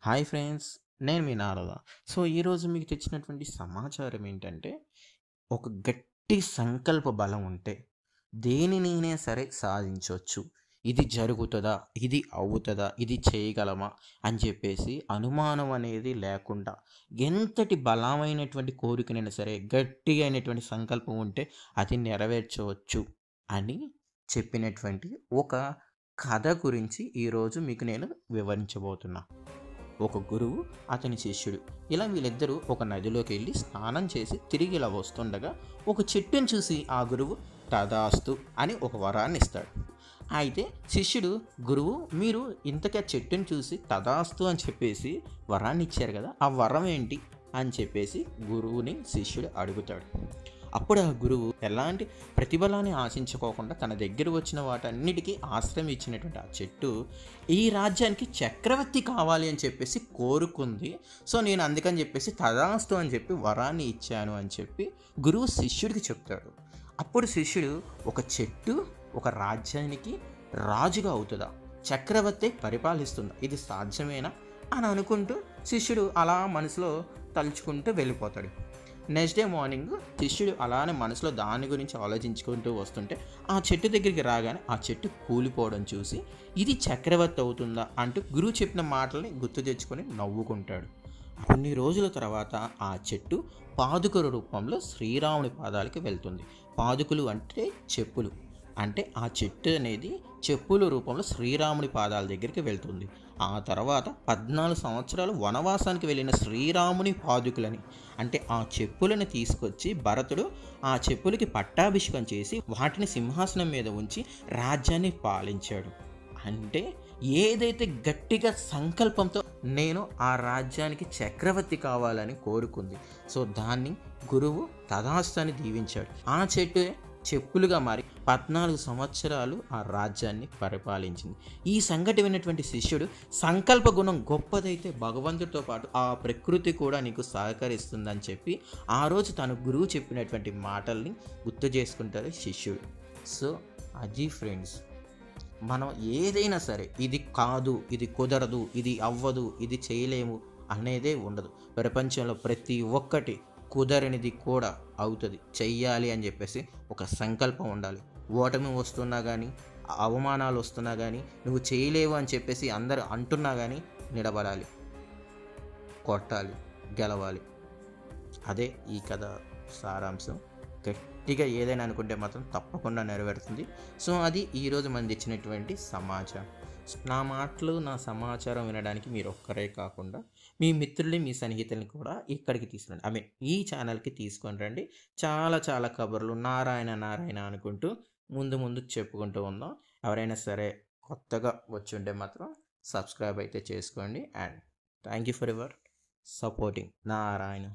Hi friends, నేను మీ Narada. So, ఈరోజు మీకు తెచ్చినటువంటి సమాచారం ఏంటంటే, ఒక గట్టి సంకల్ప బలం ఉంటే దేనినైనా సరే సాధించొచ్చు. ఇది జరుగుతదా? ఇది అవుతదా? ఇది చేయగలమా? అని చెప్పేసి అనుమానం అనేది లేకుండా ఎంతటి బలమైనటువంటి కోరికనైనా సరే గట్టిగా అయినటువంటి సంకల్పం ఉంటే అది నెరవేర్చవచ్చు అని చెప్పినటువంటి ఒక కథ గురించి ఈరోజు మీకు నేను వివరించబోతున్నా. ఒక గురువు, అతని శిష్యుడు ఇలా వీళ్ళిద్దరూ ఒక నదిలోకి వెళ్ళి స్నానం చేసి తిరిగి ఇలా వస్తుండగా ఒక చెట్టుని చూసి ఆ గురువు తదాస్తు అని ఒక వరాన్ని ఇస్తాడు. అయితే శిష్యుడు, గురువు మీరు ఇంతకీ ఆ చెట్టుని చూసి తదాస్తు అని చెప్పేసి వరాన్ని ఇచ్చారు కదా, ఆ వరం ఏంటి అని చెప్పేసి గురువుని శిష్యుడు అడుగుతాడు. అప్పుడు ఆ గురువు ఎలాంటి ప్రతిఫలాన్ని ఆశించుకోకుండా తన దగ్గర వచ్చిన వాటన్నిటికీ ఆశ్రయం ఇచ్చినటువంటి ఆ చెట్టు ఈ రాజ్యానికి చక్రవర్తి కావాలి అని చెప్పేసి కోరుకుంది. సో నేను అందుకని చెప్పేసి తదాస్తు అని చెప్పి వరాన్ని ఇచ్చాను అని చెప్పి గురువు శిష్యుడికి చెప్తాడు. అప్పుడు శిష్యుడు, ఒక చెట్టు ఒక రాజ్యానికి రాజుగా అవుతుందా, చక్రవర్తి పరిపాలిస్తుందా, ఇది సాధ్యమేనా అని అనుకుంటూ శిష్యుడు అలా మనసులో తలుచుకుంటూ వెళ్ళిపోతాడు. నెక్స్ట్ డే మార్నింగ్ శిష్యుడు అలానే మనసులో దాని గురించి ఆలోచించుకుంటూ వస్తుంటే ఆ చెట్టు దగ్గరికి రాగానే ఆ చెట్టు కూలిపోవడం చూసి ఇది చక్రవర్తి అవుతుందా అంటూ గురువు చెప్పిన మాటల్ని గుర్తు తెచ్చుకొని నవ్వుకుంటాడు. కొన్ని రోజుల తర్వాత ఆ చెట్టు పాదుకల రూపంలో శ్రీరాముని పాదాలకి వెళ్తుంది. పాదుకలు అంటే చెప్పులు, అంటే ఆ చెట్టు అనేది చెప్పుల రూపంలో శ్రీరాముని పాదాల దగ్గరికి వెళ్తుంది. ఆ తర్వాత 14 సంవత్సరాలు వనవాసానికి వెళ్ళిన శ్రీరాముని పాదుకులని, అంటే ఆ చెప్పులను తీసుకొచ్చి భరతుడు ఆ చెప్పులకి పట్టాభిషేకం చేసి వాటిని సింహాసనం మీద ఉంచి రాజ్యాన్ని పాలించాడు. అంటే ఏదైతే గట్టిగా సంకల్పంతో నేను ఆ రాజ్యానికి చక్రవర్తి కావాలని కోరుకుంది, సో దాన్ని గురువు తదాస్తు దీవించాడు. ఆ చెట్టు చెప్పులుగా మారి 14 సంవత్సరాలు ఆ రాజ్యాన్ని పరిపాలించింది. ఈ సంఘటన విన్నటువంటి శిష్యుడు, సంకల్ప గుణం గొప్పదైతే భగవంతుడితో పాటు ఆ ప్రకృతి కూడా నీకు సహకరిస్తుందని చెప్పి ఆ రోజు తన గురువు చెప్పినటువంటి మాటల్ని గుర్తు చేసుకుంటారు శిష్యుడు. సో అది ఫ్రెండ్స్, మనం ఏదైనా సరే ఇది కాదు, ఇది కుదరదు, ఇది అవ్వదు, ఇది చేయలేము అనేదే ఉండదు. ప్రపంచంలో ప్రతి ఒక్కటి కుదరనిది కూడా అవుతుంది, చెయ్యాలి అని చెప్పేసి ఒక సంకల్పం ఉండాలి. ఓటమి వస్తున్నా కానీ, అవమానాలు వస్తున్నా కానీ, నువ్వు చేయలేవు అని చెప్పేసి అందరూ అంటున్నా కానీ నిలబడాలి, కొట్టాలి, గెలవాలి. అదే ఈ కథ సారాంశం. గట్టిగా ఏదైనా అనుకుంటే మాత్రం తప్పకుండా నెరవేరుతుంది. సో అది ఈరోజు మనది ఇచ్చినటువంటి సమాచారం. నా మాటలు, నా సమాచారం వినడానికి మీరు ఒక్కరే కాకుండా మీ మిత్రుల్ని, మీ సన్నిహితుల్ని కూడా ఇక్కడికి తీసుకురండి, ఈ ఛానల్కి తీసుకొని రండి. చాలా చాలా కబుర్లు నారాయణ నారాయణ అనుకుంటూ ముందు ముందు చెప్పుకుంటూ ఉందాం. ఎవరైనా సరే కొత్తగా వచ్చి ఉంటే మాత్రం సబ్స్క్రైబ్ అయితే చేసుకోండి. And thank you for your supporting. Narayana.